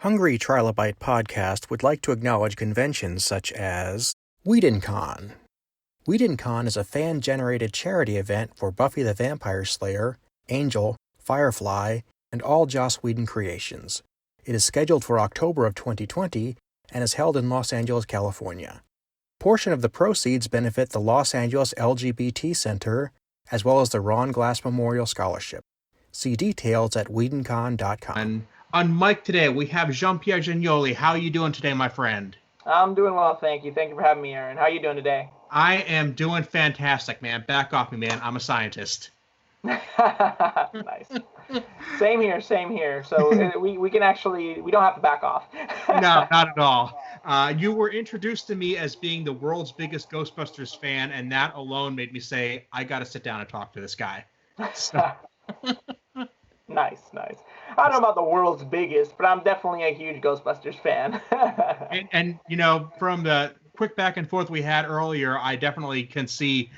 Hungry Trilobyte podcast would like to acknowledge conventions such as WhedonCon. WhedonCon is a fan-generated charity event for Buffy the Vampire Slayer, Angel, Firefly, and all Joss Whedon creations. It is scheduled for October of 2020 and is held in Los Angeles, California. Portion of the proceeds benefit the Los Angeles LGBT Center, as well as the Ron Glass Memorial Scholarship. See details at WhedonCon.com. On mic today, we have Jean-Pierre Giagnoli. How are you doing today, my friend? I'm doing well, thank you. Thank you for having me, Aaron. How are you doing today? I am doing fantastic, man. Back off me, man. I'm a scientist. Nice. Same here. So we can actually, we don't have to back off. No, not at all. You were introduced to me as being the world's biggest Ghostbusters fan, and that alone made me say, I got to sit down and talk to this guy. So. Nice. I don't know about the world's biggest, but I'm definitely a huge Ghostbusters fan. and you know, from the quick back and forth we had earlier, I definitely can see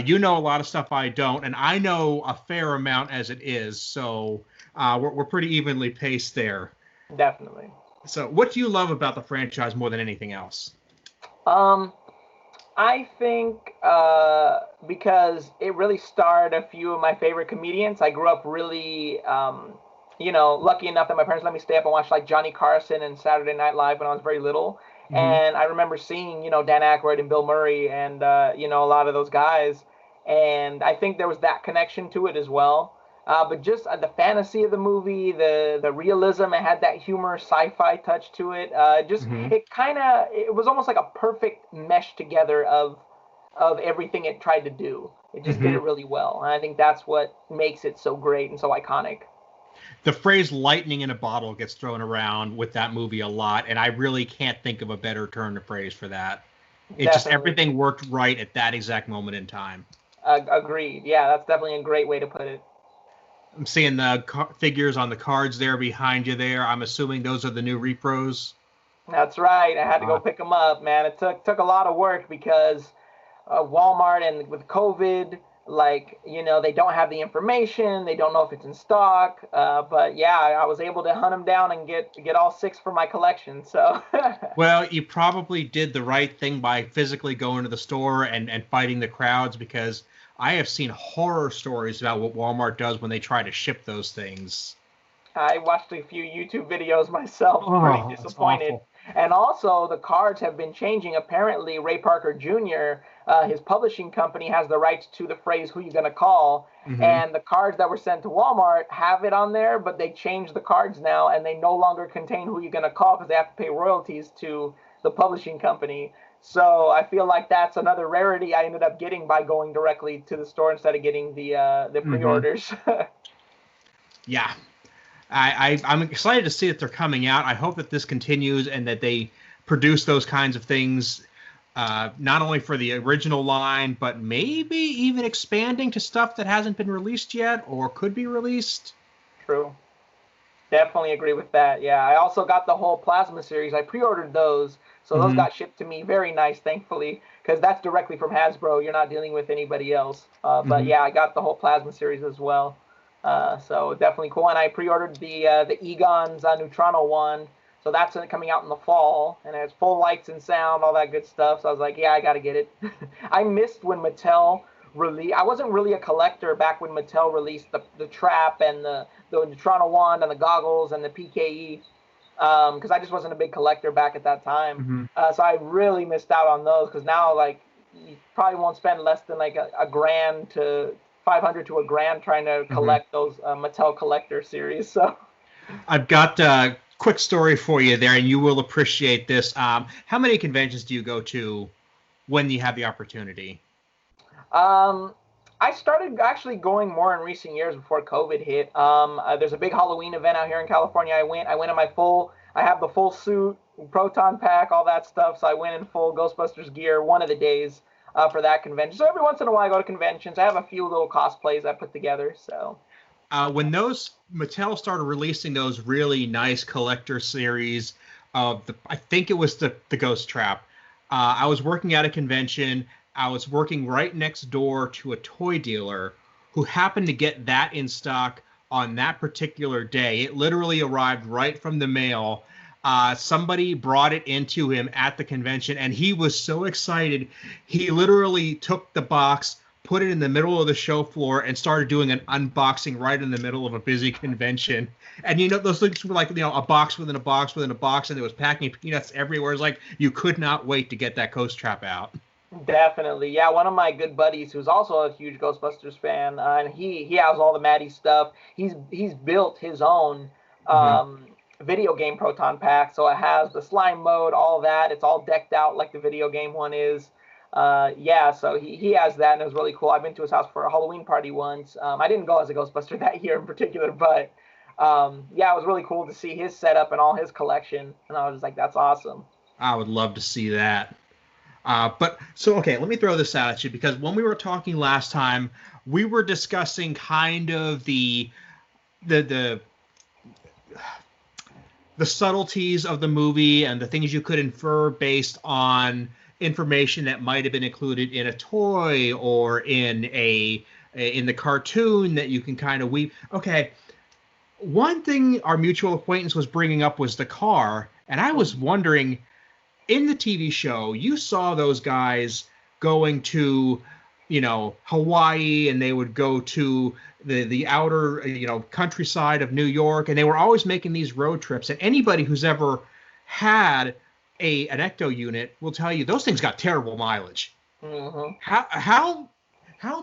you know a lot of stuff I don't, and I know a fair amount as it is, so we're pretty evenly paced there. Definitely. So what do you love about the franchise more than anything else? I think because it really starred a few of my favorite comedians. I grew up really, lucky enough that my parents let me stay up and watch like Johnny Carson and Saturday Night Live when I was very little. Mm-hmm. And I remember seeing, Dan Aykroyd and Bill Murray and, a lot of those guys. And I think there was that connection to it as well. But just the fantasy of the movie, the realism, it had that humor, sci-fi touch to it. It was almost like a perfect mesh together of everything it tried to do. It just did it really well. And I think that's what makes it so great and so iconic. The phrase lightning in a bottle gets thrown around with that movie a lot, and I really can't think of a better term to phrase for that. Everything worked right at that exact moment in time. Agreed. Yeah, that's definitely a great way to put it. I'm seeing the figures on the cards there behind you there. I'm assuming those are the new repros. That's right. I had to go pick them up, man. It took a lot of work because Walmart and with COVID, they don't have the information. They don't know if it's in stock. But yeah, I was able to hunt them down and get all 6 for my collection. So. Well, you probably did the right thing by physically going to the store and fighting the crowds, because I have seen horror stories about what Walmart does when they try to ship those things. I watched a few YouTube videos myself. Pretty disappointed. And also, the cards have been changing. Apparently, Ray Parker Jr., his publishing company, has the rights to the phrase, "who you gonna call?" Mm-hmm. And the cards that were sent to Walmart have it on there, but they changed the cards now, and they no longer contain "who you gonna call" because they have to pay royalties to the publishing company. So I feel like that's another rarity I ended up getting by going directly to the store instead of getting the pre-orders. Yeah. I'm excited to see that they're coming out. I hope that this continues and that they produce those kinds of things, not only for the original line, but maybe even expanding to stuff that hasn't been released yet or could be released. True. Definitely agree with that. Yeah, I also got the whole Plasma series. I pre-ordered those, so those got shipped to me. Very nice, thankfully, because that's directly from Hasbro. You're not dealing with anybody else. But yeah, I got the whole Plasma series as well. So definitely cool. And I pre-ordered the Egon's Neutrano one. So that's coming out in the fall, and it has full lights and sound, all that good stuff. So I was like, yeah, I got to get it. I missed when Mattel released. I wasn't really a collector back when Mattel released the Trap and the Neutrano wand and the goggles and the PKE, because I just wasn't a big collector back at that time. So I really missed out on those, because now you probably won't spend less than a grand to $500 to $1,000 trying to collect those Mattel collector series. So I've got a quick story for you there, and you will appreciate this. How many conventions do you go to when you have the opportunity? I started actually going more in recent years before COVID hit. There's a big Halloween event out here in California. I went in I have the full suit, proton pack, all that stuff. So I went in full Ghostbusters gear one of the days for that convention. So every once in a while I go to conventions. I have a few little cosplays I put together. So when those Mattel started releasing those really nice collector series of I think it was the Ghost Trap. I was working at a convention. I was working right next door to a toy dealer who happened to get that in stock on that particular day. It literally arrived right from the mail. Somebody brought it into him at the convention, and he was so excited. He literally took the box, put it in the middle of the show floor, and started doing an unboxing right in the middle of a busy convention. And those things were like, a box within a box within a box, and it was packing peanuts everywhere. It's like you could not wait to get that ghost trap out. Definitely, yeah. One of my good buddies, who's also a huge Ghostbusters fan, and he has all the Maddie stuff. He's built his own video game proton pack, so it has the slime mode, all that. It's all decked out like the video game one is. Yeah, so he has that, and it was really cool. I've been to his house for a Halloween party once. I didn't go as a Ghostbuster that year in particular, but yeah, it was really cool to see his setup and all his collection, and I was just like, that's awesome. I would love to see that. Okay, let me throw this out at you, because when we were talking last time, we were discussing kind of the subtleties of the movie and the things you could infer based on information that might have been included in a toy or in the cartoon that you can kind of weave. Okay, one thing our mutual acquaintance was bringing up was the car, and I was wondering, in the TV show, you saw those guys going to, Hawaii, and they would go to the outer, countryside of New York, and they were always making these road trips. And anybody who's ever had an ecto unit will tell you those things got terrible mileage. Mm-hmm. How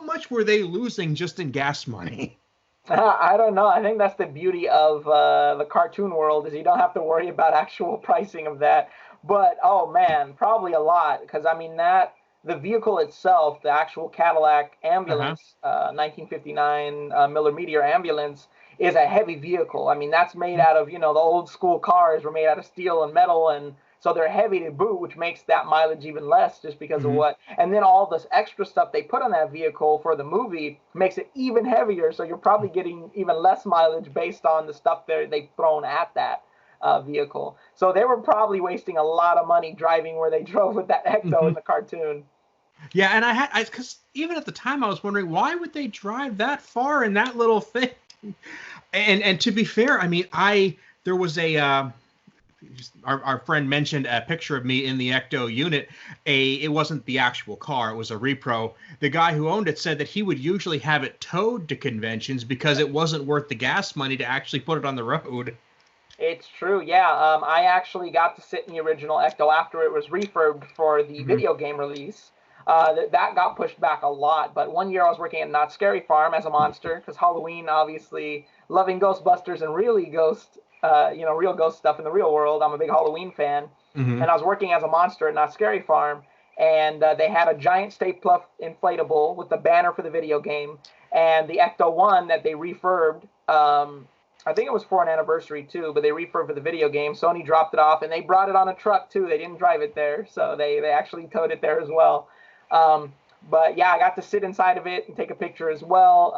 much were they losing just in gas money? I don't know. I think that's the beauty of the cartoon world, is you don't have to worry about actual pricing of that. But, oh man, probably a lot, because I mean the vehicle itself, the actual Cadillac ambulance, 1959 Miller Meteor ambulance, is a heavy vehicle. I mean, that's made out of, the old school cars were made out of steel and metal, and so they're heavy to boot, which makes that mileage even less just because of what. And then all this extra stuff they put on that vehicle for the movie makes it even heavier, so you're probably getting even less mileage based on the stuff they've thrown at that vehicle. So they were probably wasting a lot of money driving where they drove with that ecto in the cartoon. Yeah, and because even at the time I was wondering, why would they drive that far in that little thing? And to be fair, I mean, there was our friend mentioned a picture of me in the ecto unit. It wasn't the actual car, it was a repro. The guy who owned it said that he would usually have it towed to conventions because it wasn't worth the gas money to actually put it on the road. It's true, yeah. I actually got to sit in the original ecto after it was refurbed for the video game release. That got pushed back a lot, but one year I was working at Not Scary Farm as a monster, because Halloween, obviously, loving Ghostbusters and really real ghost stuff in the real world. I'm a big Halloween fan, and I was working as a monster at Not Scary Farm, and they had a giant Stay Puft inflatable with the banner for the video game, and the Ecto 1 that they refurbed. I think it was for an anniversary too, but they refurbed for the video game. Sony dropped it off, and they brought it on a truck too. They didn't drive it there, so they actually towed it there as well. But yeah, I got to sit inside of it and take a picture as well.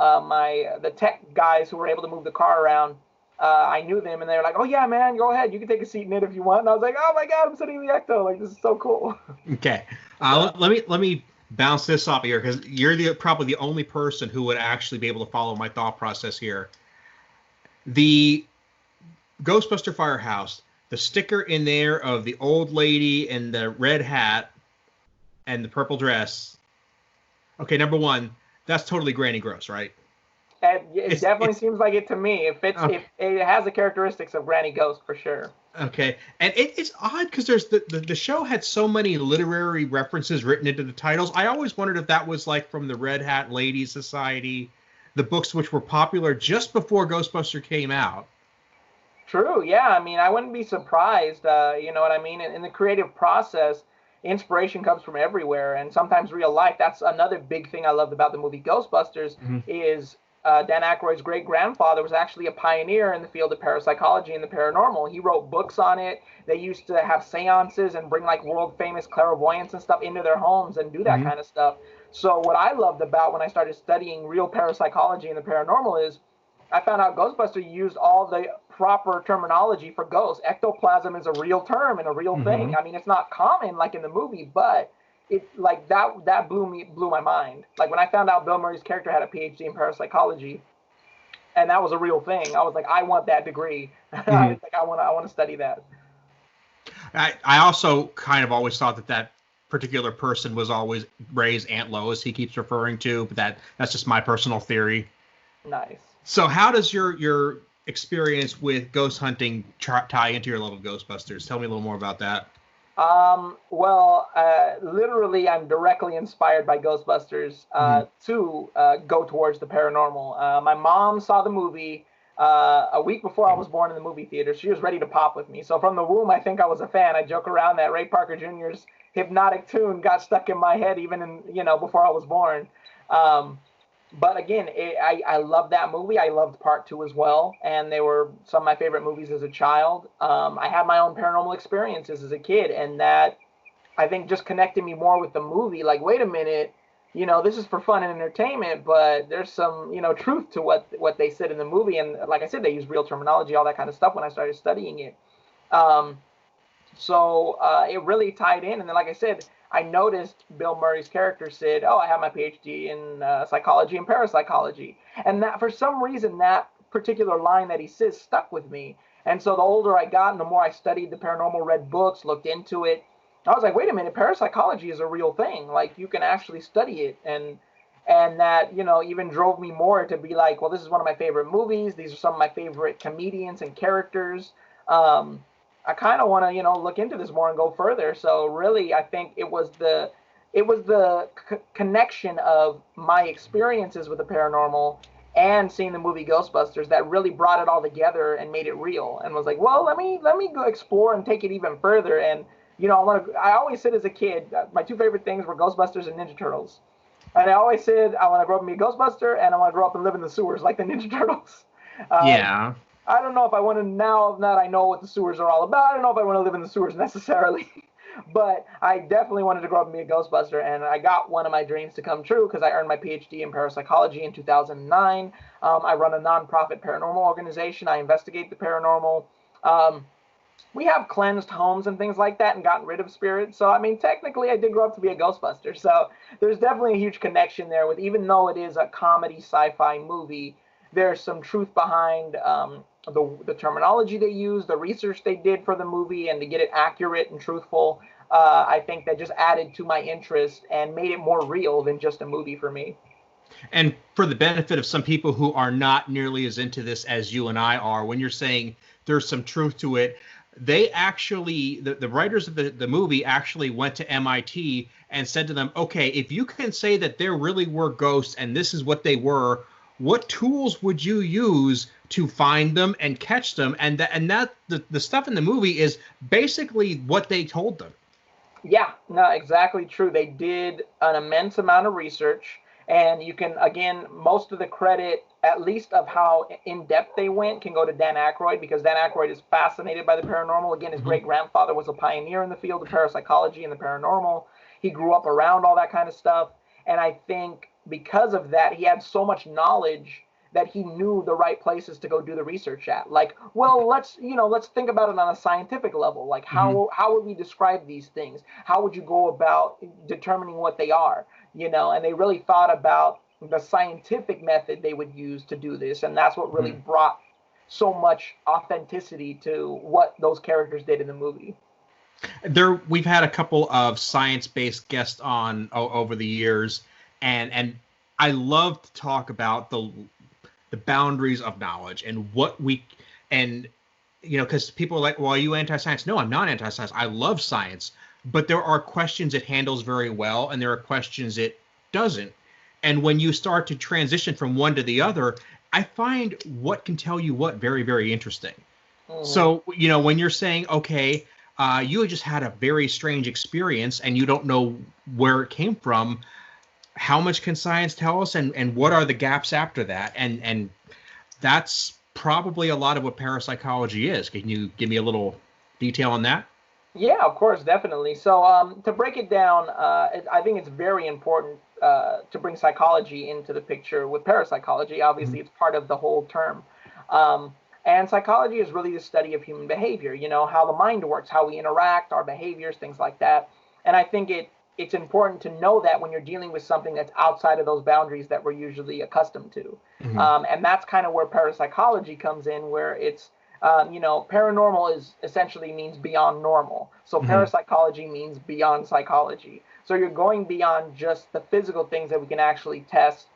The tech guys who were able to move the car around, I knew them, and they were like, "Oh yeah, man, go ahead. You can take a seat in it if you want." And I was like, "Oh my God, I'm sitting in the Ecto. Like, this is so cool." Okay, let me bounce this off here, because you're probably the only person who would actually be able to follow my thought process here. The Ghostbuster Firehouse, the sticker in there of the old lady in the red hat and the purple dress. Okay, number one, that's totally Granny Gross, right? It definitely seems like it to me. If it has the characteristics of Granny Ghost for sure. Okay, and it's odd because there's the show had so many literary references written into the titles. I always wondered if that was like from the Red Hat Ladies Society, the books which were popular just before Ghostbuster came out. True, yeah. I mean, I wouldn't be surprised. You know what I mean? In the creative process, inspiration comes from everywhere, and sometimes real life. That's another big thing I loved about the movie Ghostbusters is Dan Aykroyd's great-grandfather was actually a pioneer in the field of parapsychology and the paranormal. He wrote books on it. They used to have seances and bring like world-famous clairvoyants and stuff into their homes and do that kind of stuff. So what I loved about when I started studying real parapsychology and the paranormal is I found out Ghostbusters used all the proper terminology for ghosts. Ectoplasm is a real term and a real thing. I mean, it's not common like in the movie, but it like that blew my mind. Like when I found out Bill Murray's character had a PhD in parapsychology, and that was a real thing, I was like, I want that degree. I was like, I want to study that. I also kind of always thought that particular person was always Ray's Aunt Lois he keeps referring to, but that's just my personal theory. Nice. So how does your experience with ghost hunting tie into your love of Ghostbusters? Tell me a little more about that. Well, literally, I'm directly inspired by Ghostbusters to go towards the paranormal. My mom saw the movie a week before I was born in the movie theater. She was ready to pop with me. So from the womb, I think I was a fan. I joke around that Ray Parker Jr.'s hypnotic tune got stuck in my head even before I was born. But again, I loved that movie. I loved part 2 as well, and they were some of my favorite movies as a child. I had my own paranormal experiences as a kid, and that, I think, just connected me more with the movie. Like, wait a minute, this is for fun and entertainment, but there's some, truth to what they said in the movie. And like I said, they use real terminology, all that kind of stuff when I started studying it. So it really tied in. And then, like I said, I noticed Bill Murray's character said, "Oh, I have my PhD in psychology and parapsychology," and that, for some reason, that particular line that he says stuck with me. And so the older I got, and the more I studied the paranormal, read books, looked into it, I was like, "Wait a minute, parapsychology is a real thing. Like, you can actually study it." And that, even drove me more to be like, well, this is one of my favorite movies. These are some of my favorite comedians and characters. I kind of want to, look into this more and go further. So really, I think it was the connection of my experiences with the paranormal and seeing the movie Ghostbusters that really brought it all together and made it real. And was like, well, let me go explore and take it even further. And I always said as a kid, my 2 favorite things were Ghostbusters and Ninja Turtles. And I always said I want to grow up and be a Ghostbuster, and I want to grow up and live in the sewers like the Ninja Turtles. Yeah. I don't know if I want to, now that I know what the sewers are all about, I don't know if I want to live in the sewers necessarily. But I definitely wanted to grow up and be a Ghostbuster, and I got one of my dreams to come true because I earned my PhD in parapsychology in 2009. I run a nonprofit paranormal organization. I investigate the paranormal. We have cleansed homes and things like that and gotten rid of spirits. So, I mean, technically, I did grow up to be a Ghostbuster. So there's definitely a huge connection there with, even though it is a comedy sci-fi movie, there's some truth behind the terminology they use, the research they did for the movie, and to get it accurate and truthful. I think that just added to my interest and made it more real than just a movie for me. And for the benefit of some people who are not nearly as into this as you and I are, when you're saying there's some truth to it, they actually, the writers of the movie actually went to MIT and said to them, okay, if you can say that there really were ghosts and this is what they were, what tools would you use to find them and catch them? And the stuff in the movie is basically what they told them. Yeah, no, exactly true. They did an immense amount of research, and you can, again, most of the credit, at least of how in-depth they went, can go to Dan Aykroyd, because Dan Aykroyd is fascinated by the paranormal. Again, his great-grandfather was a pioneer in the field of parapsychology and the paranormal. He grew up around all that kind of stuff, and I think because of that, he had so much knowledge that he knew the right places to go do the research at. Like, well, let's think about it on a scientific level. Like, how would we describe these things? How would you go about determining what they are? And they really thought about the scientific method they would use to do this, and that's what really brought so much authenticity to what those characters did in the movie. We've had a couple of science-based guests on over the years, and I love to talk about the boundaries of knowledge and what we, and because people are like, well, are you anti-science? No, I'm not anti-science. I love science, but there are questions it handles very well, and there are questions it doesn't. And when you start to transition from one to the other, I find what can tell you what very, very interesting. So, when you're saying, okay, you just had a very strange experience and you don't know where it came from, how much can science tell us, and what are the gaps after that? And that's probably a lot of what parapsychology is. Can you give me a little detail on that? Yeah, of course, definitely. So to break it down, I think it's very important to bring psychology into the picture with parapsychology. Obviously, it's part of the whole term. And psychology is really the study of human behavior, how the mind works, how we interact, our behaviors, things like that. And I think it's important to know that when you're dealing with something that's outside of those boundaries that we're usually accustomed to. And that's kind of where parapsychology comes in, where it's Paranormal is essentially means beyond normal. So parapsychology means beyond psychology. So you're going beyond just the physical things that we can actually test.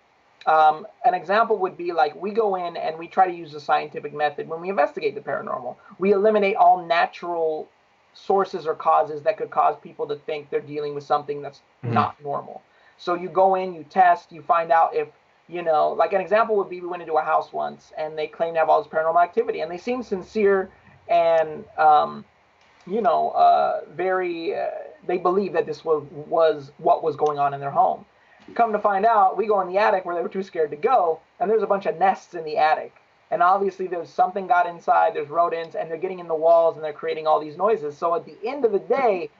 An example would be like we go in and we try to use the scientific method when we investigate the paranormal. We eliminate all natural sources or causes that could cause people to think they're dealing with something that's not normal. So you go in, you test, you find out if, like an example would be we went into a house once and they claimed to have all this paranormal activity and they seemed sincere and, they believed that this was what was going on in their home. Come to find out, we go in the attic where they were too scared to go, and there's a bunch of nests in the attic. And obviously there's something got inside, there's rodents, and they're getting in the walls and they're creating all these noises. So at the end of the day,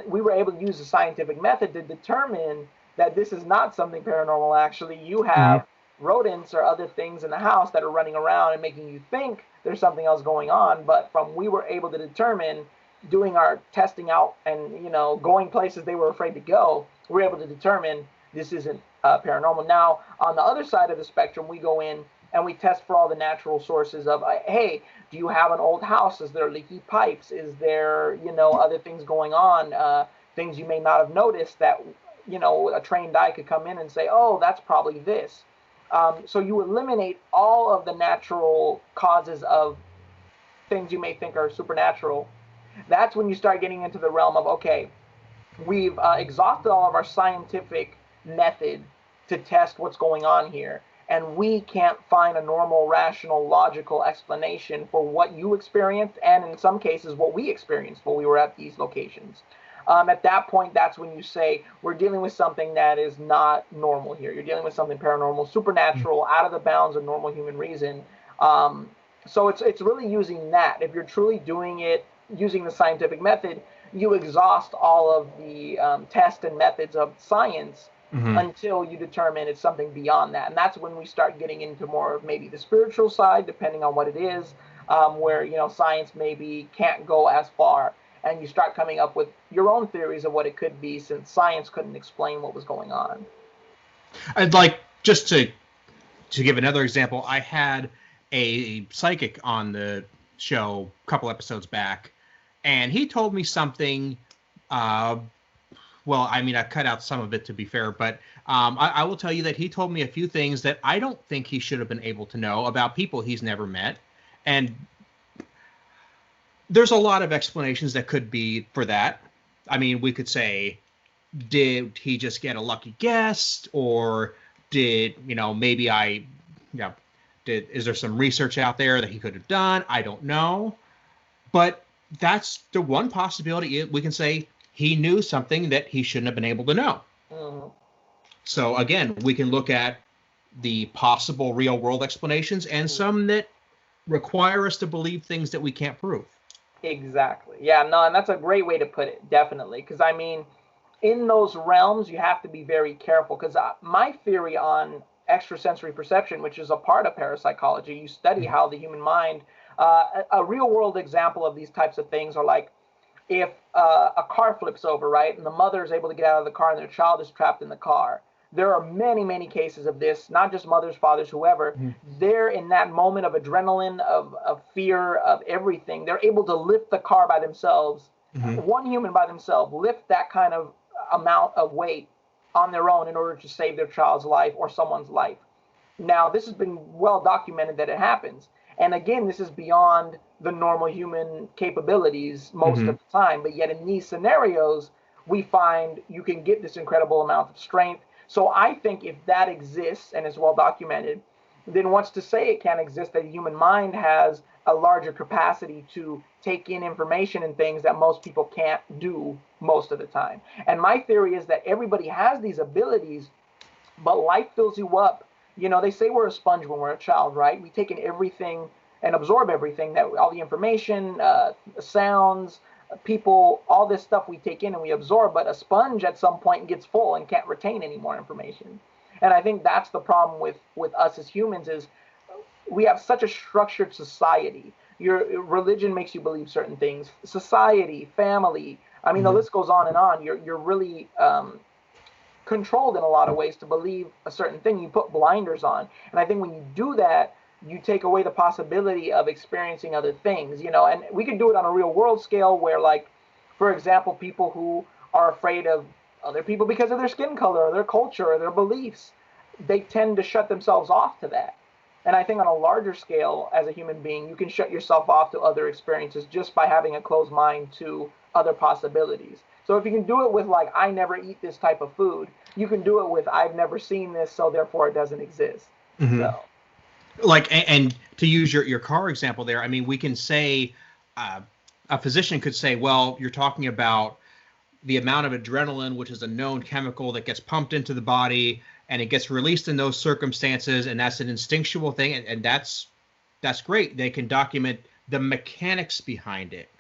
we were able to use the scientific method to determine that this is not something paranormal. Actually, you have rodents or other things in the house that are running around and making you think there's something else going on. But we were able to determine, doing our testing out and, going places they were afraid to go, we're able to determine this isn't paranormal. Now, on the other side of the spectrum, we go in and we test for all the natural sources of, hey, do you have an old house? Is there leaky pipes? Is there, other things going on? Things you may not have noticed that, a trained eye could come in and say, oh, that's probably this. So you eliminate all of the natural causes of things you may think are supernatural. That's when you start getting into the realm of, okay, we've exhausted all of our scientific method to test what's going on here, and we can't find a normal, rational, logical explanation for what you experienced, and in some cases what we experienced when we were at these locations. At that point, that's when you say we're dealing with something that is not normal here. You're dealing with something paranormal, supernatural, out of the bounds of normal human reason. So it's really using that. If you're truly doing it using the scientific method, you exhaust all of the tests and methods of science until you determine it's something beyond that. And that's when we start getting into more of maybe the spiritual side, depending on what it is, where, science maybe can't go as far. And you start coming up with your own theories of what it could be, since science couldn't explain what was going on. I'd like just to give another example. I had a psychic on the show a couple episodes back, and he told me something. I cut out some of it, to be fair, but I will tell you that he told me a few things that I don't think he should have been able to know about people he's never met. And there's a lot of explanations that could be for that. I mean, we could say, did he just get a lucky guess? Or did, is there some research out there that he could have done? I don't know. But that's the one possibility. We can say he knew something that he shouldn't have been able to know. So again, we can look at the possible real world explanations and some that require us to believe things that we can't prove. Exactly. Yeah, no, and that's a great way to put it, definitely. Because, I mean, in those realms, you have to be very careful. Because my theory on extrasensory perception, which is a part of parapsychology, you study how the human mind, a real-world example of these types of things are like, if a car flips over, right, and the mother is able to get out of the car and their child is trapped in the car. There are many, many cases of this, not just mothers, fathers, whoever. They're in that moment of adrenaline, of fear, of everything. They're able to lift the car by themselves, one human by themselves, lift that kind of amount of weight on their own in order to save their child's life or someone's life. Now, this has been well documented that it happens. And again, this is beyond the normal human capabilities most of the time. But yet in these scenarios, we find you can get this incredible amount of strength. So I think if that exists and is well documented, then what's to say it can't exist, that the human mind has a larger capacity to take in information and things that most people can't do most of the time. And my theory is that everybody has these abilities, but life fills you up. They say we're a sponge when we're a child, right? We take in everything and absorb everything, that all the information, sounds, people, all this stuff we take in and we absorb, but a sponge at some point gets full and can't retain any more information. And I think that's the problem with us as humans, is we have such a structured society. Your religion makes you believe certain things, society, family. I mean, the list goes on and on. You're really controlled in a lot of ways to believe a certain thing. You put blinders on. And I think when you do that, you take away the possibility of experiencing other things, you know. And we can do it on a real world scale where, like, for example, people who are afraid of other people because of their skin color or their culture or their beliefs, they tend to shut themselves off to that. And I think on a larger scale, as a human being, you can shut yourself off to other experiences just by having a closed mind to other possibilities. So if you can do it with, like, I never eat this type of food, you can do it with, I've never seen this, so therefore it doesn't exist. Mm-hmm. So, like, and to use your car example there, I mean, we can say, a physician could say, well, you're talking about the amount of adrenaline, which is a known chemical that gets pumped into the body, and it gets released in those circumstances, and that's an instinctual thing, and that's great. They can document the mechanics behind it.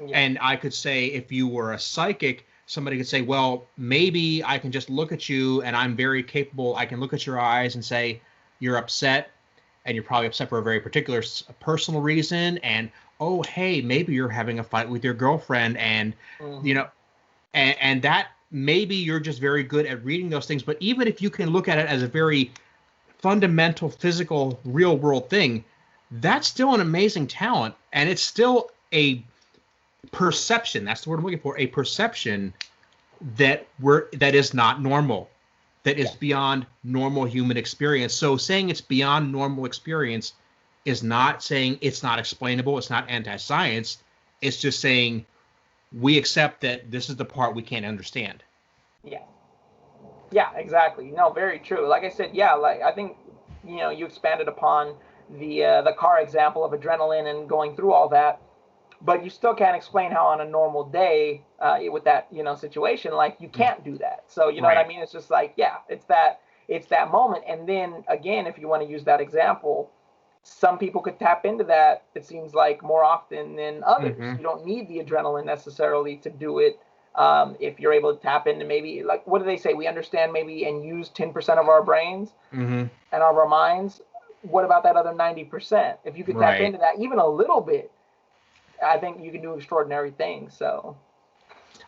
Yeah. And I could say, if you were a psychic, somebody could say, well, maybe I can just look at you, and I'm very capable. I can look at your eyes and say, you're upset, and you're probably upset for a very particular personal reason, and, oh, hey, maybe you're having a fight with your girlfriend, and, you know, and that maybe you're just very good at reading those things. But even if you can look at it as a very fundamental, physical, real world thing, that's still an amazing talent. And it's still a perception. That's the word I'm looking for. A perception that is not normal, that is beyond normal human experience. So saying it's beyond normal experience is not saying it's not explainable. It's not anti-science. It's just saying we accept that this is the part we can't understand. Yeah, exactly. No, very true. Like I said, yeah, like I think, you know, you expanded upon the car example of adrenaline and going through all that, but you still can't explain how on a normal day with that, you know, situation, like you can't do that. So, you know what I mean? It's just like, yeah, it's that moment. And then again, if you want to use that example, some people could tap into that, it seems like, more often than others. You don't need the adrenaline necessarily to do it. If you're able to tap into, maybe, like, what do they say? We understand maybe and use 10% of our brains and of our minds. What about that other 90%? If you could tap into that even a little bit, I think you can do extraordinary things. So,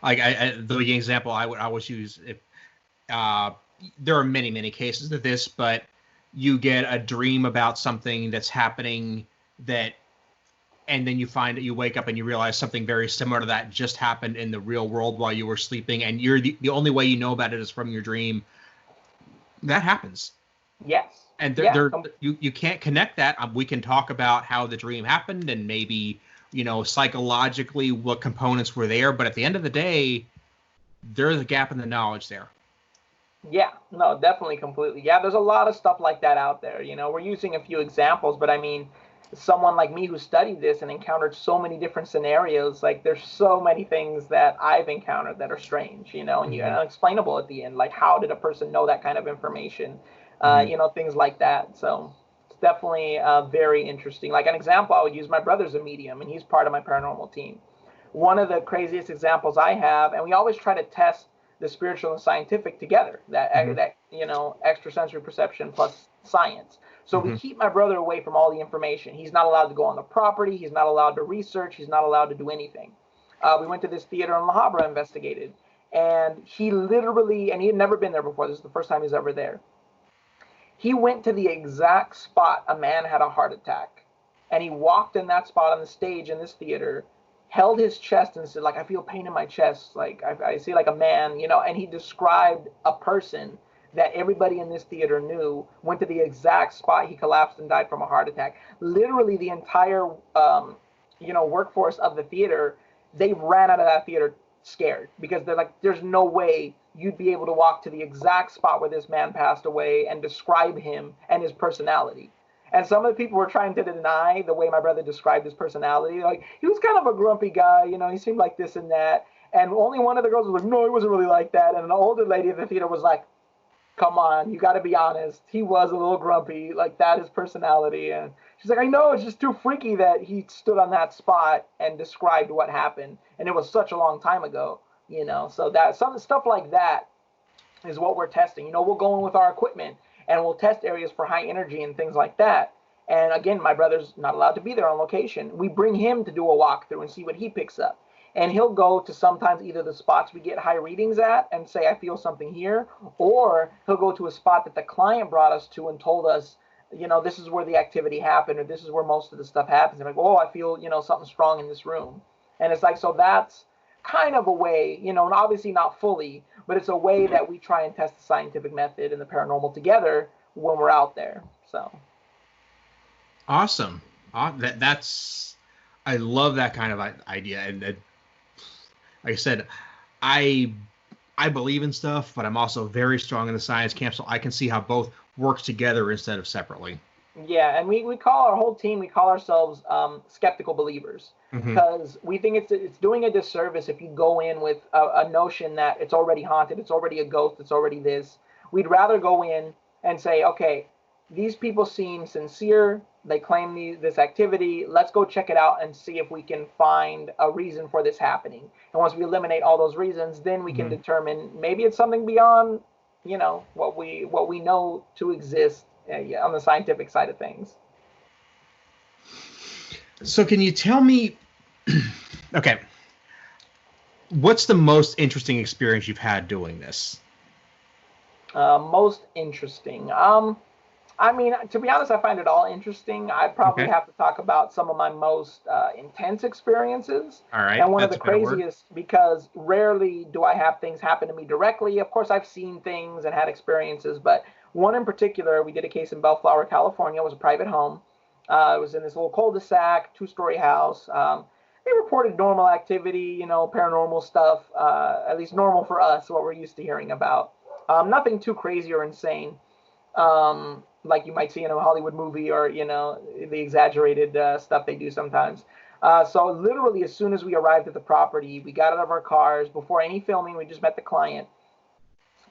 like, the example I would always use, if there are many cases of this, but you get a dream about something that's happening and then you find that you wake up and you realize something very similar to that just happened in the real world while you were sleeping, and you're the only way you know about it is from your dream. That happens. Yes. And you can't connect that. We can talk about how the dream happened and maybe, you know, psychologically what components were there, but at the end of the day, there's a gap in the knowledge there. Yeah, no, definitely, completely. Yeah, there's a lot of stuff like that out there. You know, we're using a few examples, but I mean, someone like me who studied this and encountered so many different scenarios, like, there's so many things that I've encountered that are strange, you know, and unexplainable at the end. Like, how did a person know that kind of information? You know, things like that. So it's definitely very interesting. Like, an example I would use, my brother's a medium, and he's part of my paranormal team. One of the craziest examples I have, and we always try to test the spiritual and scientific together, that you know, extrasensory perception plus science. So we keep my brother away from all the information. He's not allowed to go on the property. He's not allowed to research. He's not allowed to do anything. We went to this theater in La Habra, investigated, and he literally, and he had never been there before. This is the first time he's ever there. He went to the exact spot a man had a heart attack, and he walked in that spot on the stage in this theater, held his chest and said, like, I feel pain in my chest. Like, I see like a man, you know, and he described a person that everybody in this theater knew went to the exact spot he collapsed and died from a heart attack. Literally the entire, you know, workforce of the theater, they ran out of that theater scared, because they're like, there's no way you'd be able to walk to the exact spot where this man passed away and describe him and his personality. And some of the people were trying to deny the way my brother described his personality. Like, he was kind of a grumpy guy, you know, he seemed like this and that. And only one of the girls was like, no, he wasn't really like that. And an older lady at the theater was like, come on, you got to be honest. He was a little grumpy, like, that is personality. And she's like, I know, it's just too freaky that he stood on that spot and described what happened. And it was such a long time ago, you know. So that some stuff like that is what we're testing. You know, we'll go in with our equipment and we'll test areas for high energy and things like that. And again, my brother's not allowed to be there on location. We bring him to do a walkthrough and see what he picks up. And he'll go to sometimes either the spots we get high readings at and say, I feel something here, or he'll go to a spot that the client brought us to and told us this is where the activity happened, or this is where most of the stuff happens. And like, oh, I feel, something strong in this room. And it's like, so that's kind of a way, and obviously not fully, but it's a way that we try and test the scientific method and the paranormal together when we're out there. So. Awesome. I love that kind of idea. And like I said, I believe in stuff, but I'm also very strong in the science camp, so I can see how both works together instead of separately. Yeah, and we call our whole team, we call ourselves skeptical believers, because we think it's doing a disservice if you go in with a notion that it's already haunted, it's already a ghost, it's already this. We'd rather go in and say, okay, these people seem sincere, they claim this activity, let's go check it out and see if we can find a reason for this happening. And once we eliminate all those reasons, then we can determine maybe it's something beyond, what we know to exist on the scientific side of things. So can you tell me, okay, what's the most interesting experience you've had doing this? Most interesting. I mean, to be honest, I find it all interesting. I'd probably have to talk about some of my most intense experiences. All right. And one of the craziest, because rarely do I have things happen to me directly. Of course, I've seen things and had experiences, but one in particular, we did a case in Bellflower, California. It was a private home. It was in this little cul-de-sac, 2-story house. They reported normal activity, paranormal stuff, at least normal for us, what we're used to hearing about. Nothing too crazy or insane. Like you might see in a Hollywood movie, or the exaggerated stuff they do sometimes. So literally, as soon as we arrived at the property, we got out of our cars. Before any filming, we just met the client.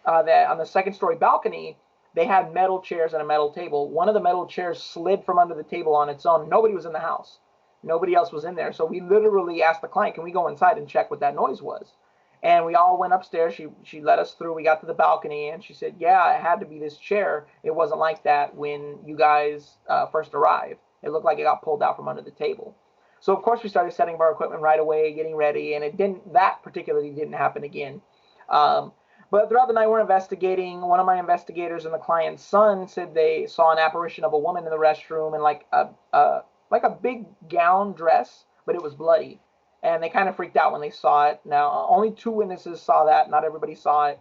That on the 2nd-story balcony, they had metal chairs and a metal table. One of the metal chairs slid from under the table on its own. Nobody was in the house. Nobody else was in there. So we literally asked the client, "Can we go inside and check what that noise was?" And we all went upstairs. She let us through. We got to the balcony, and she said, "Yeah, it had to be this chair. It wasn't like that when you guys first arrived. It looked like it got pulled out from under the table." So of course we started setting up our equipment right away, getting ready, and that particularly didn't happen again. But throughout the night we're investigating. One of my investigators and the client's son said they saw an apparition of a woman in the restroom in like a big gown dress, but it was bloody. And they kind of freaked out when they saw it. Now, only 2 witnesses saw that. Not everybody saw it.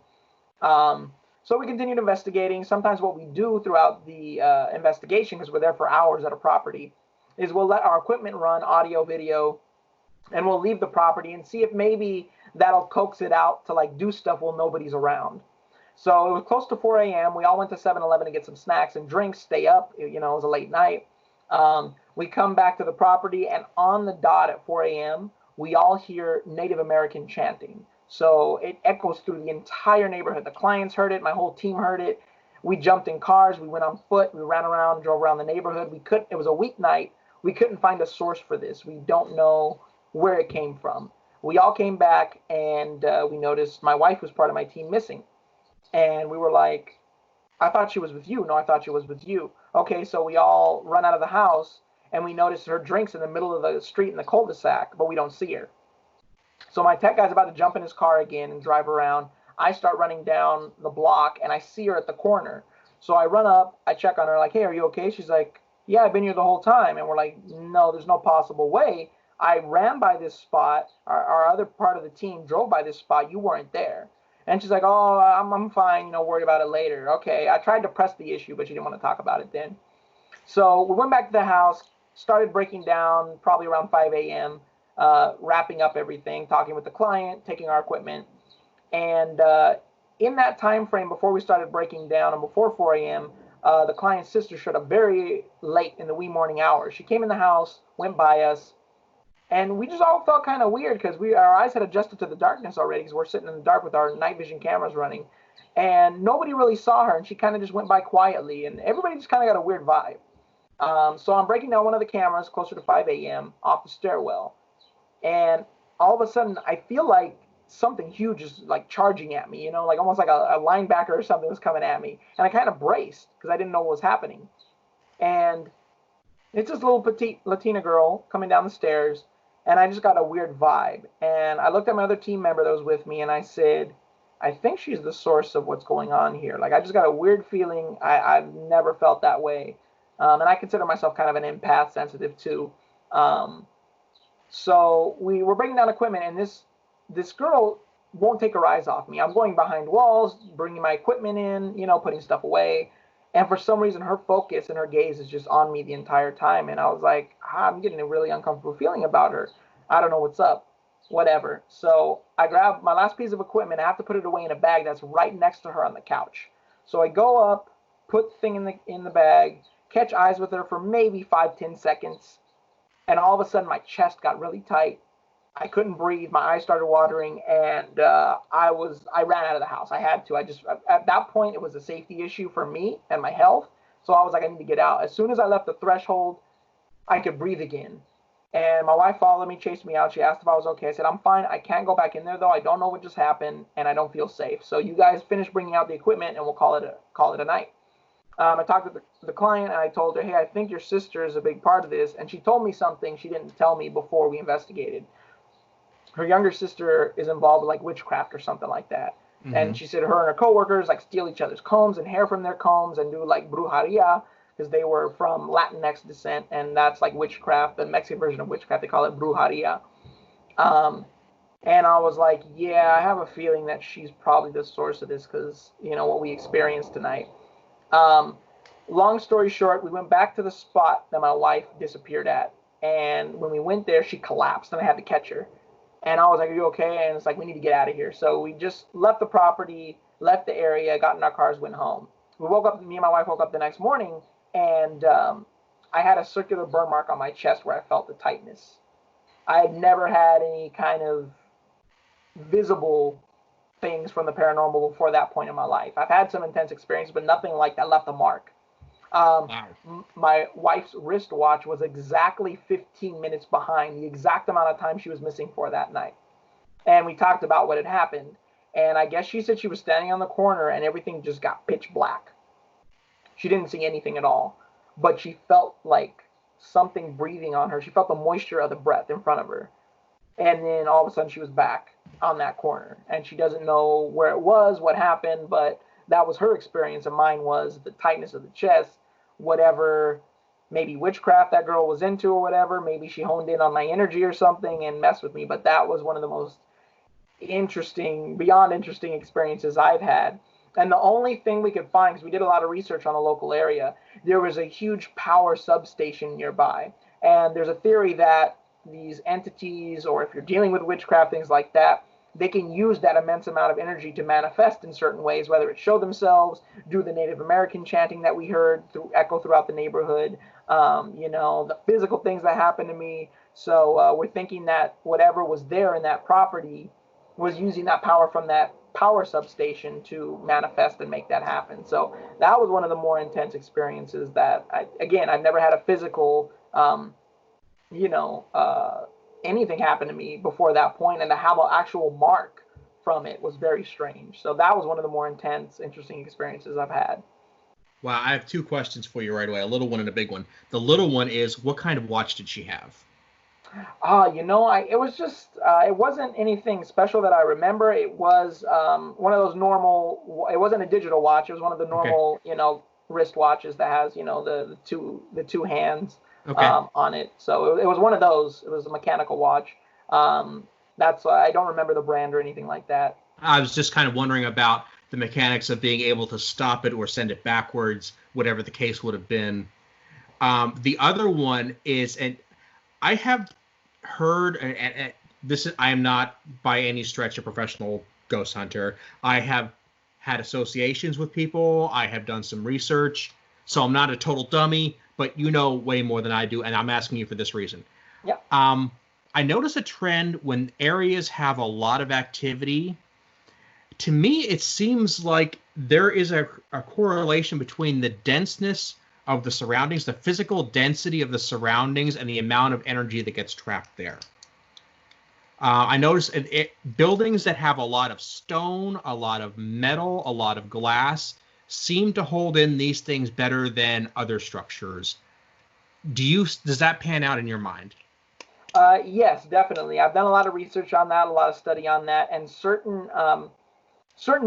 So we continued investigating. Sometimes what we do throughout the investigation, because we're there for hours at a property, is we'll let our equipment run, audio, video, and we'll leave the property and see if maybe that'll coax it out to like do stuff while nobody's around. So it was close to 4 a.m. We all went to 7-Eleven to get some snacks and drinks, stay up. It was a late night. We come back to the property, and on the dot at 4 a.m., we all hear Native American chanting. So it echoes through the entire neighborhood. The clients heard it. My whole team heard it. We jumped in cars. We went on foot. We ran around, drove around the neighborhood. It was a weeknight. We couldn't find a source for this. We don't know where it came from. We all came back, and we noticed my wife was part of my team missing. And we were like, "I thought she was with you." "No, I thought she was with you." Okay, so we all run out of the house, and we noticed her drinks in the middle of the street in the cul-de-sac, but we don't see her. So my tech guy's about to jump in his car again and drive around. I start running down the block, and I see her at the corner. So I run up, I check on her, like, "Hey, are you okay?" She's like, "Yeah, I've been here the whole time." And we're like, "No, there's no possible way. I ran by this spot. Our other part of the team drove by this spot. You weren't there." And she's like, "Oh, I'm fine, worry about it later." Okay, I tried to press the issue, but she didn't want to talk about it then. So we went back to the house, started breaking down probably around 5 a.m., wrapping up everything, talking with the client, taking our equipment. And in that time frame before we started breaking down and before 4 a.m., the client's sister showed up very late in the wee morning hours. She came in the house, went by us, and we just all felt kind of weird because our eyes had adjusted to the darkness already because we're sitting in the dark with our night vision cameras running. And nobody really saw her, and she kind of just went by quietly, and everybody just kind of got a weird vibe. So I'm breaking down one of the cameras closer to 5 a.m. off the stairwell. And all of a sudden, I feel like something huge is like charging at me, like almost like a linebacker or something was coming at me. And I kind of braced because I didn't know what was happening. And it's this little petite Latina girl coming down the stairs. And I just got a weird vibe. And I looked at my other team member that was with me, and I said, "I think she's the source of what's going on here. Like, I just got a weird feeling. I've never felt that way." And I consider myself kind of an empath, sensitive too. So we were bringing down equipment, and this girl won't take her eyes off me. I'm going behind walls, bringing my equipment in, putting stuff away. And for some reason, her focus and her gaze is just on me the entire time. And I was like, I'm getting a really uncomfortable feeling about her. I don't know what's up. Whatever. So I grab my last piece of equipment. I have to put it away in a bag that's right next to her on the couch. So I go up, put the thing in the bag, catch eyes with her for maybe 5-10 seconds. And all of a sudden, my chest got really tight. I couldn't breathe. My eyes started watering, and I ran out of the house. I had to. At that point, it was a safety issue for me and my health. So I was like, I need to get out. As soon as I left the threshold, I could breathe again. And my wife followed me, chased me out. She asked if I was okay. I said, I'm fine. I can't go back in there, though. I don't know what just happened, and I don't feel safe. So you guys finish bringing out the equipment, and we'll call it a night. I talked to the client, and I told her, hey, I think your sister is a big part of this. And she told me something she didn't tell me before we investigated. Her younger sister is involved with like witchcraft or something like that. Mm-hmm. And she said her and her coworkers like steal each other's combs and hair from their combs and do like brujeria, because they were from Latinx descent, and that's like witchcraft, the Mexican version of witchcraft. They call it brujeria. And I was like, yeah, I have a feeling that she's probably the source of this, because what we experienced tonight. Long story short, we went back to the spot that my wife disappeared at, and when we went there, she collapsed, and I had to catch her. And I was like, are you okay? And it's like, we need to get out of here. So we just left the property, left the area, got in our cars, went home. Me and my wife woke up the next morning, and I had a circular burn mark on my chest where I felt the tightness. I had never had any kind of visible things from the paranormal before that point in my life. I've had some intense experiences, but nothing like that left a mark. Wow. My wife's wristwatch was exactly 15 minutes behind the exact amount of time she was missing for that night. And we talked about what had happened. And I guess she said she was standing on the corner and everything just got pitch black. She didn't see anything at all, but she felt like something breathing on her. She felt the moisture of the breath in front of her. And then all of a sudden she was back on that corner. And she doesn't know where it was, what happened, but that was her experience, and mine was the tightness of the chest, whatever, maybe witchcraft that girl was into or whatever. Maybe she honed in on my energy or something and messed with me. But that was one of the most beyond interesting experiences I've had. And the only thing we could find, because we did a lot of research on the local area, there was a huge power substation nearby. And there's a theory that these entities, or if you're dealing with witchcraft, things like that, they can use that immense amount of energy to manifest in certain ways, whether it show themselves, do the Native American chanting that we heard echo throughout the neighborhood, the physical things that happened to me. So we're thinking that whatever was there in that property was using that power from that power substation to manifest and make that happen. So that was one of the more intense experiences that, I've never had a physical, anything happened to me before that point, and to have an actual mark from it was very strange. So that was one of the more intense, interesting experiences I've had. Wow, I have two questions for you right away, a little one and a big one. The little one is, what kind of watch did she have? It was just, it wasn't anything special that I remember. It was one of those normal, it wasn't a digital watch. It was one of the normal, wrist watches that has, the two hands. Okay. On it. So it was one of those. It was a mechanical watch. That's I don't remember the brand or anything like that. I was just kind of wondering about the mechanics of being able to stop it or send it backwards, whatever the case would have been. The other one is, and I have heard, and I am not by any stretch a professional ghost hunter. I have had associations with people. I have done some research, so I'm not a total dummy. But you know way more than I do, and I'm asking you for this reason. Yeah. I notice a trend when areas have a lot of activity. To me, it seems like there is a correlation between the denseness of the surroundings, the physical density of the surroundings, and the amount of energy that gets trapped there. I notice buildings that have a lot of stone, a lot of metal, a lot of glass, seem to hold in these things better than other structures. Does that pan out in your mind? Yes, definitely. I've done a lot of research on that, a lot of study on that, and certain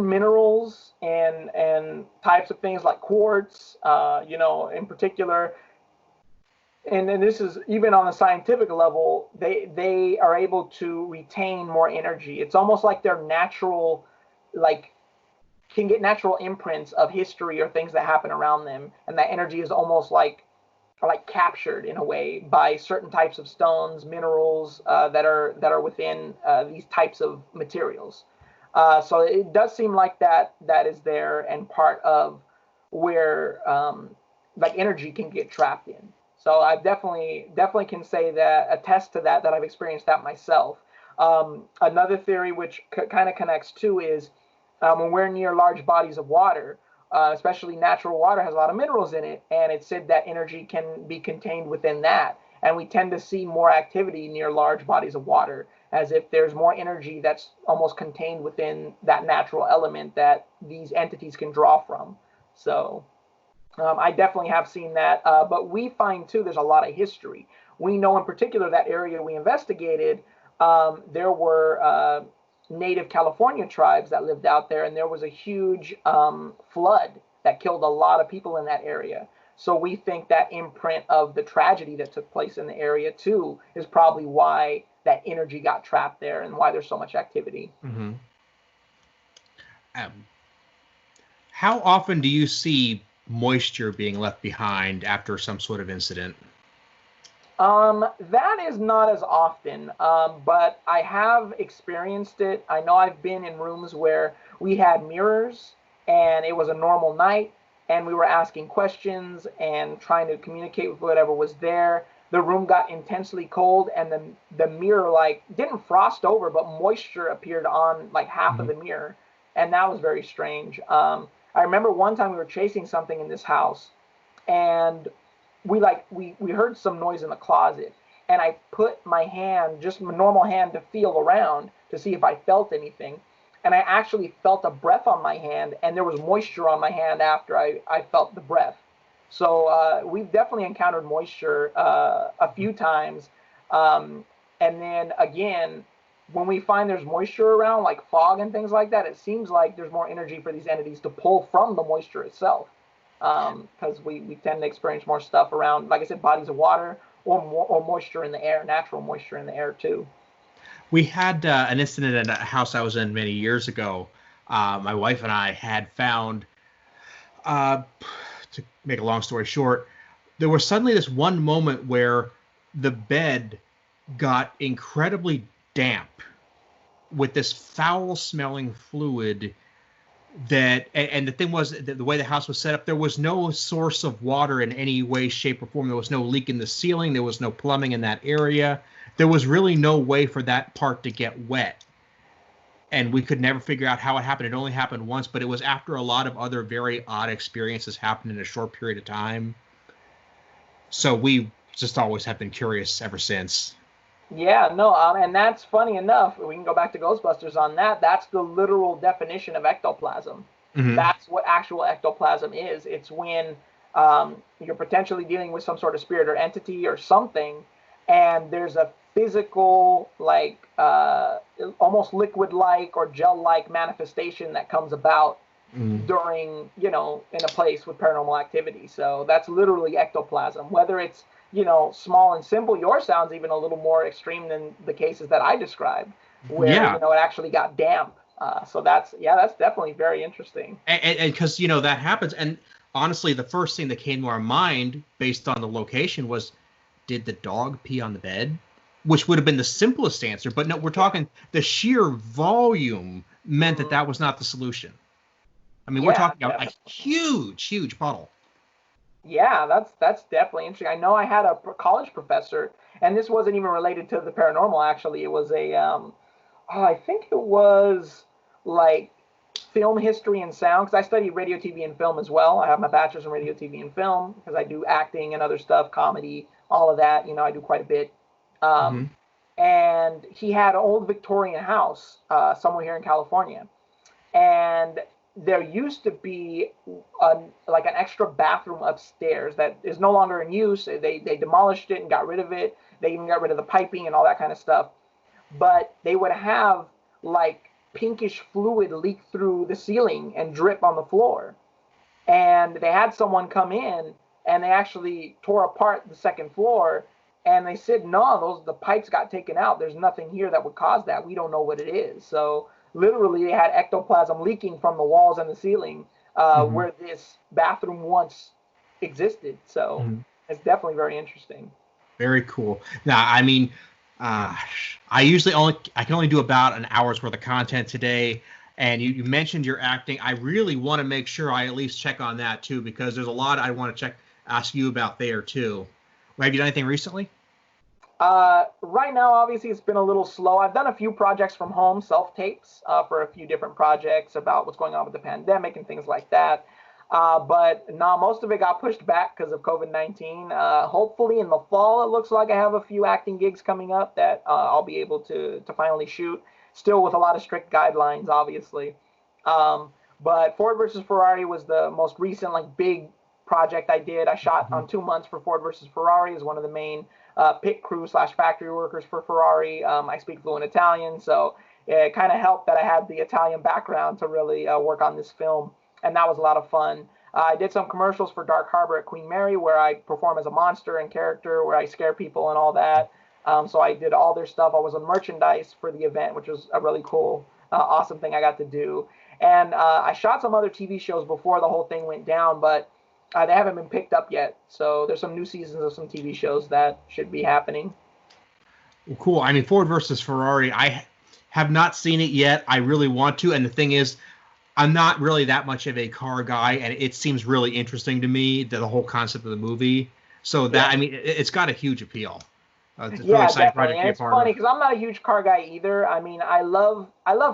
minerals and types of things like quartz, in particular, and then this is even on a scientific level, they are able to retain more energy. It's almost like they're natural, like can get natural imprints of history or things that happen around them, and that energy is almost like captured in a way by certain types of stones, minerals that are within these types of materials. So it does seem like that is there and part of where like energy can get trapped in. So I definitely can say that, attest to that I've experienced that myself. Another theory which kind of connects too is when we're near large bodies of water, especially natural water has a lot of minerals in it, and it's said that energy can be contained within that. And we tend to see more activity near large bodies of water, as if there's more energy that's almost contained within that natural element that these entities can draw from. So I definitely have seen that. But we find, too, there's a lot of history. We know in particular that area we investigated, there were native California tribes that lived out there, and there was a huge flood that killed a lot of people in that area. So we think that imprint of the tragedy that took place in the area too is probably why that energy got trapped there and why there's so much activity. Mm-hmm. How often do you see moisture being left behind after some sort of incident? That is not as often, but I have experienced it. I know I've been in rooms where we had mirrors and it was a normal night and we were asking questions and trying to communicate with whatever was there. The room got intensely cold and the mirror like didn't frost over, but moisture appeared on like half of the mirror. And that was very strange. I remember one time we were chasing something in this house and we heard some noise in the closet, and I put my hand, just my normal hand, to feel around to see if I felt anything. And I actually felt a breath on my hand, and there was moisture on my hand after I felt the breath. So we've definitely encountered moisture a few times. And then again, when we find there's moisture around, like fog and things like that, it seems like there's more energy for these entities to pull from the moisture itself. Because we tend to experience more stuff around, like I said, bodies of water or moisture in the air, natural moisture in the air too. We had an incident at a house I was in many years ago. My wife and I had found, to make a long story short, there was suddenly this one moment where the bed got incredibly damp with this foul-smelling fluid that, and the thing was, the way the house was set up, there was no source of water in any way, shape, or form. There was no leak in the ceiling. There was no plumbing in that area. There was really no way for that part to get wet. And we could never figure out how it happened. It only happened once, but it was after a lot of other very odd experiences happened in a short period of time. So we just always have been curious ever since. Yeah, no, and that's funny enough. We can go back to Ghostbusters on that. That's the literal definition of ectoplasm. Mm-hmm. That's what actual ectoplasm is. It's when you're potentially dealing with some sort of spirit or entity or something, and there's a physical, like almost liquid-like or gel-like manifestation that comes about during, in a place with paranormal activity. So that's literally ectoplasm. Whether it's small and simple. Yours sounds even a little more extreme than the cases that I described, where it actually got damp. So that's definitely very interesting. And because that happens. And honestly, the first thing that came to our mind, based on the location, was, did the dog pee on the bed? Which would have been the simplest answer. But no, we're talking the sheer volume meant that was not the solution. I mean, we're talking about a huge puddle. Yeah, that's definitely interesting. I know I had a college professor, and this wasn't even related to the paranormal, actually. It was I think it was like film history and sound, because I studied radio, TV, and film as well. I have my bachelor's in radio, TV, and film, because I do acting and other stuff, comedy, all of that. I do quite a bit. And he had an old Victorian house somewhere here in California. And there used to be an extra bathroom upstairs that is no longer in use. They demolished it and got rid of it. They even got rid of the piping and all that kind of stuff. But they would have like pinkish fluid leak through the ceiling and drip on the floor. And they had someone come in and they actually tore apart the second floor. And they said, no, the pipes got taken out. There's nothing here that would cause that. We don't know what it is. So literally, they had ectoplasm leaking from the walls and the ceiling where this bathroom once existed. So it's definitely very interesting. Very cool. Now, I mean, I can only do about an hour's worth of content today. And you mentioned your acting. I really want to make sure I at least check on that too, because there's a lot I want to ask you about there too. Have you done anything recently? Right now, obviously, it's been a little slow. I've done a few projects from home, self-tapes, for a few different projects about what's going on with the pandemic and things like that. But no, most of it got pushed back because of COVID-19. Hopefully in the fall, it looks like I have a few acting gigs coming up that I'll be able to finally shoot, still with a lot of strict guidelines, obviously. But Ford versus Ferrari was the most recent, like, big project I did. I shot on 2 months for Ford versus Ferrari as one of the main pit crew / factory workers for Ferrari. I speak fluent Italian, so it kind of helped that I had the Italian background to really work on this film, and that was a lot of fun. I did some commercials for Dark Harbor at Queen Mary where I perform as a monster and character, where I scare people and all that. So I did all their stuff. I was on merchandise for the event, which was a really cool, awesome thing I got to do. And I shot some other TV shows before the whole thing went down, but they haven't been picked up yet. So there's some new seasons of some TV shows that should be happening. Well, cool. I mean, Ford versus Ferrari, I have not seen it yet. I really want to. And the thing is, I'm not really that much of a car guy, and it seems really interesting to me, the whole concept of the movie. So that, I mean, it's got a huge appeal. It's a really exciting project to be a it's part of. funny because I'm not a huge car guy either. I mean, I love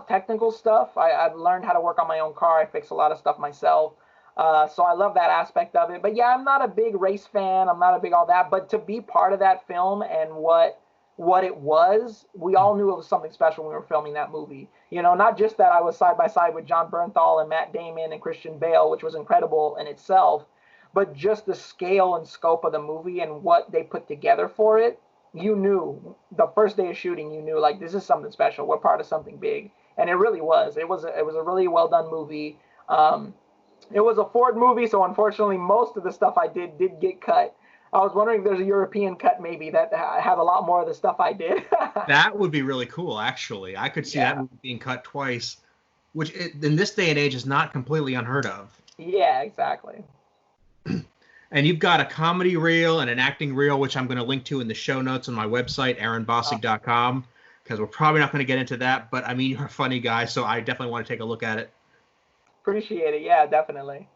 technical stuff. I've learned how to work on my own car. I fix a lot of stuff myself. So I love that aspect of it. But yeah, I'm not a big race fan. I'm not a big all that. But to be part of that film and what it was, we all knew it was something special when we were filming that movie. You know, not just that I was side by side with John Bernthal and Matt Damon and Christian Bale, which was incredible in itself, but just the scale and scope of the movie and what they put together for it. You knew the first day of shooting, you knew, like, this is something special. We're part of something big. And it really was. It was a really well done movie. It was a Ford movie, so unfortunately, most of the stuff I did get cut. I was wondering if there's a European cut maybe that had a lot more of the stuff I did. That would be really cool, actually. I could see that movie being cut twice, which in this day and age is not completely unheard of. Yeah, exactly. And you've got a comedy reel and an acting reel, which I'm going to link to in the show notes on my website, aaronbossig.com, because we're probably not going to get into that. But, I mean, you're a funny guy, so I definitely want to take a look at it. Appreciate it. Yeah, definitely.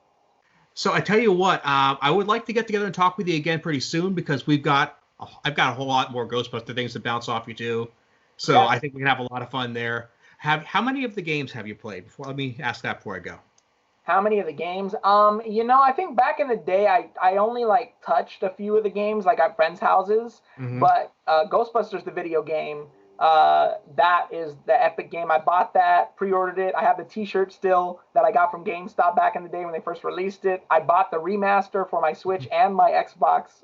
So I tell you what, I would like to get together and talk with you again pretty soon, because I've got a whole lot more Ghostbuster things to bounce off you too. So I think we can have a lot of fun there. How many of the games have you played? Let me ask that before I go. How many of the games? I think back in the day, I only like touched a few of the games, like at friends' houses. But Ghostbusters, the video game, that is the epic game. I bought that, pre-ordered it. I have the T-shirt still that I got from GameStop back in the day when they first released it. I bought the remaster for my Switch and my Xbox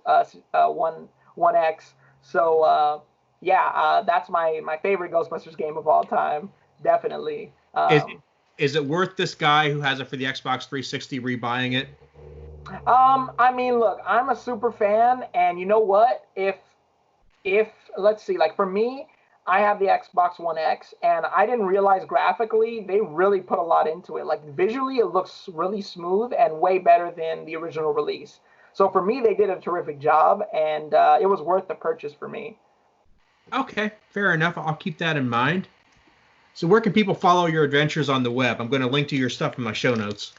One X. So that's my favorite Ghostbusters game of all time, definitely. Is it worth this guy who has it for the Xbox 360 rebuying it? I mean, look, I'm a super fan, and you know what? If let's see, like for me, I have the Xbox One X, and I didn't realize graphically they really put a lot into it. Like visually, it looks really smooth and way better than the original release. So for me, they did a terrific job, and it was worth the purchase for me. Okay, fair enough. I'll keep that in mind. So where can people follow your adventures on the web? I'm going to link to your stuff in my show notes.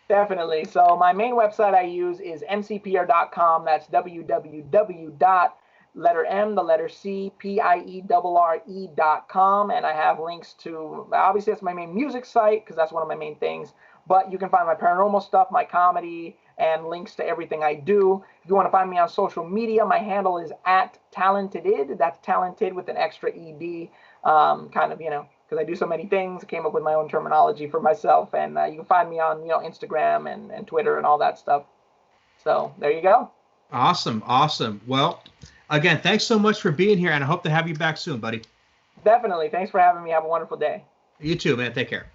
Definitely. So my main website I use is mcpr.com. That's www.CPIERRE.com. And I have links to, obviously that's my main music site because that's one of my main things. But you can find my paranormal stuff, my comedy, and links to everything I do. If you want to find me on social media, my handle is @talentedid. That's talented with an extra ED. Because I do so many things, I came up with my own terminology for myself, and you can find me on, Instagram and Twitter and all that stuff. So there you go. Awesome. Well, again, thanks so much for being here, and I hope to have you back soon, buddy. Definitely. Thanks for having me. Have a wonderful day. You too, man. Take care.